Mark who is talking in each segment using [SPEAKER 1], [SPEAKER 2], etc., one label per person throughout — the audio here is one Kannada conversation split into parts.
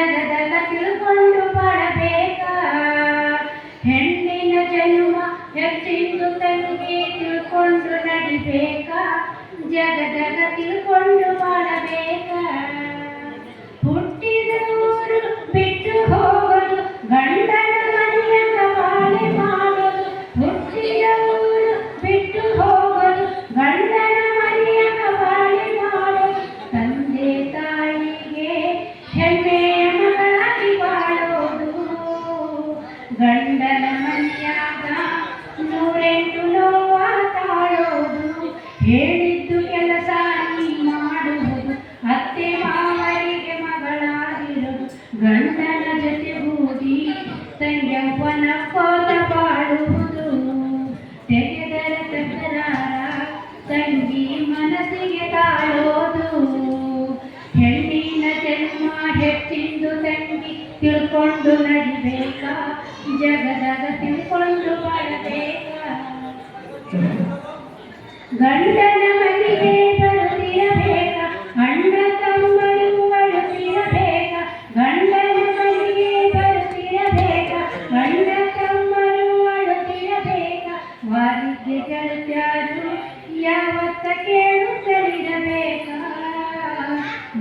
[SPEAKER 1] ಜಗದಗ ತಿಳ್ಕೊಂಡು ಬಾಳಬೇಕ. ಹೆಣ್ಣಿನ ಜನ್ಮ ಹೆಚ್ಚಿಂದು ತಂಗಿ ತಿಳ್ಕೊಂಡು ನಡಿಬೇಕ. ಜಗದಗ ತಿಳ್ಕೊಂಡು ಬಾಳಬೇಕ. ಹುಟ್ಟಿದ ಊರು ಬಿಟ್ಟು ಹೋಗೋದು ಗಂಡನ ಮನೆಯಂಗ ಬಾಳೆ ಮಾಡೋದು. ಹುಟ್ಟಿದ ಊರು ಬಿಟ್ಟು ಹೋಗೋದು ಗಂಡನ ಮನೆಯಂಗ ಬಾಳೆ ಮಾಡೋದು. ತಂದೆ ತಾಯಿಗೆ ಹೆಮ್ಮೆಯ ಮಗಳಾಗಿ ಬಾಳೋದು. ಗಂಡನ ಮನೆಯಾಗ 108 ನೋವ ತಾಳೋದು. ಹೇಳಿದ್ದು ಕೆಲಸ ನೀ ಮಾಡುವುದು. ಅತ್ತೆ ಮಾವರಿಗೆ ಮಗಳಾಗಿರೋದು. ಗಂಡನ ಜೊತೆಗೂಡಿ ತಂಗ್ಯವ್ವನ ಕೋತ ಬಾಳುವುದು. ತೆಗೆದರ ತಕರಾರ ತಂಗಿ ಮನಸ್ಸಿಗೆ ತಾಳೋದು. ಹೆಣ್ಣಿನ ಜನ್ಮ ಹೆಚ್ಚಿಂದು ತಂಗಿ ತಿಳ್ಕೊಂಡು ನಡಿಬೇಕ. ಜಗದಾಗ ತಿಳ್ಕೊಂಡು ಬಾಳಬೇಕ. ಗಂಡನ ಮನೆಗೆ ಬರುತ್ತಿರಬೇಕ. ಅಣ್ಣ ತಮ್ಮರು ಅಳುತ್ತಿರಬೇಕ. ಗಂಡನ ಮನೆಗೆ ಬರುತ್ತಿರಬೇಕ. ಅಣ್ಣ ತಮ್ಮರು ಅಳುತ್ತಿರಬೇಕ. ವಾರಿಗೆ ಗೆಳತ್ಯಾರು ಯಾವತ್ತ ಕೇಳುತ್ತಲಿರಬೇಕ.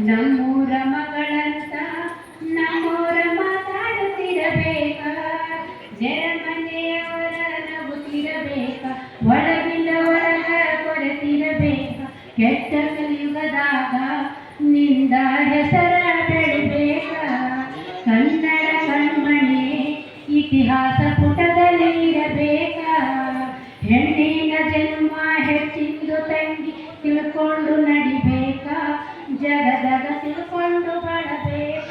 [SPEAKER 1] ನಮ್ಮೂರ ಮಗಳಂತ ನಮ್ಮೂರ ಮಾತಾಡುತ್ತಿರಬೇಕ. ಜರಮನೆಯವರ ನಗುತ್ತಿರಬೇಕ. ಒಳಗಿಂದ ಹೊರಗ ಕೊರೆತಿರಬೇಕ. ಕೆಟ್ಟ ಕಲಿಯುಗದಾಗ ನಿಂದ ಹೆಸರ ಬೆಳಿಬೇಕ. ಕನ್ನಡ ಕಣ್ಮಣಿ ಇತಿಹಾಸ ಪುಟದಲ್ಲಿ ಇರಬೇಕ. ಹೆಣ್ಣಿನ ಜನ್ಮ ಹೆಚ್ಚಿಂದು ತಂಗಿ ತಿಳ್ಕೊಂಡು ನಡಿಬೇಕ. ಜಗದಾಗ ತಿಳ್ಕೊಂಡು ಬಾಳಬೇಕ.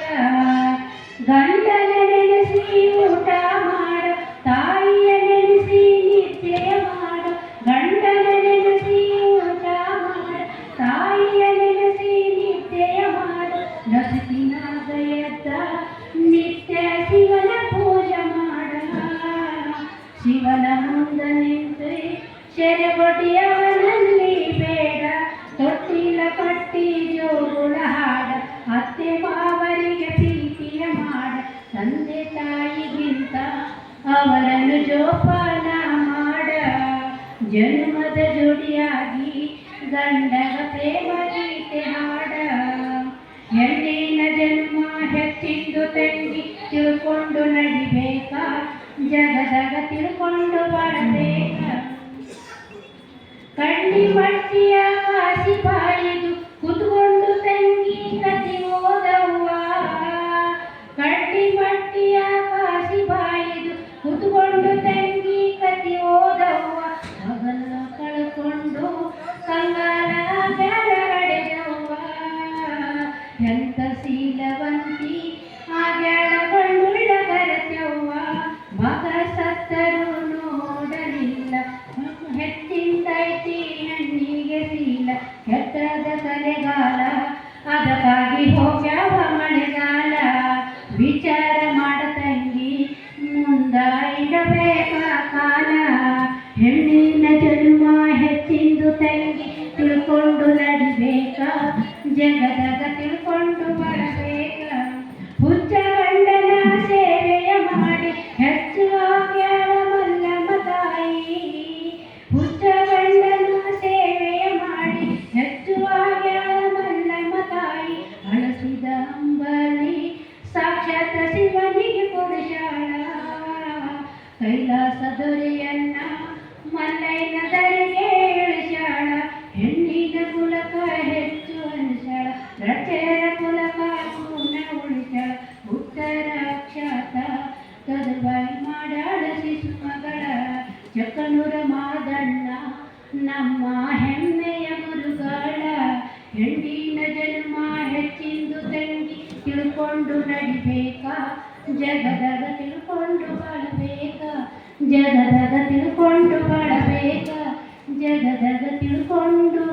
[SPEAKER 1] ಗಂಡನ ನೆನೆಸಿ ಊಟ ಮಾಡ. ತಾಯಿಯ ನೆನೆಸಿ ನಿತ್ಯ ಮಾಡ. ಗಂಡನ ನೆನೆಸಿ ಊಟ ಮಾಡ. ತಾಯಿಯ ನೆನೆಸಿ ನಿತ್ಯ ಮಾಡ. ನಸುಕಿನಾಗ ಎದ್ದ ನಿತ್ಯ ಶಿವನ ಪೂಜೆ ಮಾಡ. ಶಿವನ ಮುಂದ ನಿಂತು ಶೆರೆಗೊಡಿಯವನಲ್ಲಿ ಬೇಡ. ತೊಟ್ಟಿಲ ಕಟ್ಟಿ ಜೋಗುಳ ಹಾಡ. ಅತ್ತೆ ಮಾವರಿಗೆ ಪ್ರೀತಿಯ ಮಾಡ. ತಂದೆ ತಾಯಿಗಿಂತ ಅವರನ್ನು ಜೋಪಾನ ಮಾಡ. ಜನ್ಮದ ಜೋಡಿಯಾಗಿ ಗಂಡಗ ಪ್ರೇಮ ಗೀತೆ ಹಾಡ. ಹೆಣ್ಣಿನ ಜನ್ಮ ಹೆಚ್ಚಿಂದು ತಂಗಿ ತಿಳ್ಕೊಂಡು ನಡಿಬೇಕ. ಜಗದಾಗ ತಿಳ್ಕೊಂಡು ಬಾಳಬೇಕ. ಕಣ್ಣಿ ಮಟ್ಟಿಯ ಕಾಸಿ ಬಾಯಿದು ಕುತ್ಕೊಂಡು ತಂಗಿ ಕತಿ ಓದವ್ವ. ಕಣ್ಣಿ ಮಟ್ಟಿಯ ಕಾಸಿ ಬಾಯಿದು ಕುತ್ಕೊಂಡು ತಂಗಿ ಕತಿ ಓದವ್ವ. ಮಗನ ಕಳ್ಕೊಂಡು ಕಂಗಾಲ ಬೆಳಗಡೆಯವ್ವ. ಎಂತ ಶೀಲವಂತಿ ಆಗ್ಯಾಳ ಗಂಡುಳ್ಳ ಗರತ್ಯವ್ವ. ಮಗ ಸತ್ತರೂ ನೋಡಲಿಲ್ಲ ಹೆಚ್ಚಿಂದೈತಿ ಹೆಣ್ಣಿಗೆ ಶೀಲ. ಕೆಟ್ಟದ ಕಲೆಗಾಲ ಅದಕ್ಕಾಗಿ ಹೋಗ್ಯಾವ ಮಳೆಗಾಲ. ವಿಚಾರ ಮಾಡ ತಂಗಿ ಮುಂದ ಇಡಬೇಕ ಕಾಲ. ಹೆಣ್ಣಿನ ಜನ್ಮ ಹೆಚ್ಚಿಂದು ತಂಗಿ ತಿಳ್ಕೊಂಡು ನಡಿಬೇಕ. ಜಗದಾಗ ತಿಳ್ಕೊಂಡು ಬರಬೇಕ. ಹುಚ್ಚ ಗಂಡನ ಸೇವೆಯ ಮಾಡಿ ಹೆಚ್ಚು ಆಗ್ಯಾಳ ಮಲ್ಲಮ್ಮ ತಾಯಿ. ಹುಚ್ಚ ಗಂಡನ ಸೇವೆಯ ಮಾಡಿ ಹೆಚ್ಚು ಆಗ್ಯಾಳ ಮಲ್ಲಮ್ಮ ತಾಯಿ. ಅಳಸಿದ ಅಂಬಲಿ ಸಾಕ್ಷಾತ್ ಶಿವನಿಗೆ ಕೊಡಿಸ್ಯಾಳ. ಕೈಲಾಸ ದೊರೆಯನ್ನ ಮಲ್ಲಯ್ಯನ ದರಿಗೆ ಇಳಿಸ್ಯಾಳ. ಹೆಣ್ಣಿನ ಕುಲಕ ಹೆಚ್ಚು ಅನಿಸ್ಯಾಳ. ರಚರ ಕುಲಕ ಪೂರ್ಣ ಉಳಿಸ್ಯಾಳ. ಉತ್ತರ ಅಕ್ಷಾತ ಕದಬಾಯಿ ಮಾಡ್ಯಾಳ ಶಿಶು ಮಗಳ. ಚಕ್ಕನೂರ ಮಾದಣ್ಣ ನಮ್ಮ ಹೆಮ್ಮೆಯ ಮುರುಗಾಳ. ಹೆಣ್ಣಿನ ಜನ್ಮ ಹೆಚ್ಚಿಂದು ತಂಗಿ ತಿಳ್ಕೊಂಡು ನಡಿಬೇಕ. ಜಗದಾಗ ತಿಳ್ಕೊಂಡು ಬಾಳಬೇಕ. ಜಗದಾಗ ತಿಳ್ಕೊಂಡು ಬಾಳಬೇಕ. ಜಗದಾಗ ತಿಳ್ಕೊಂಡು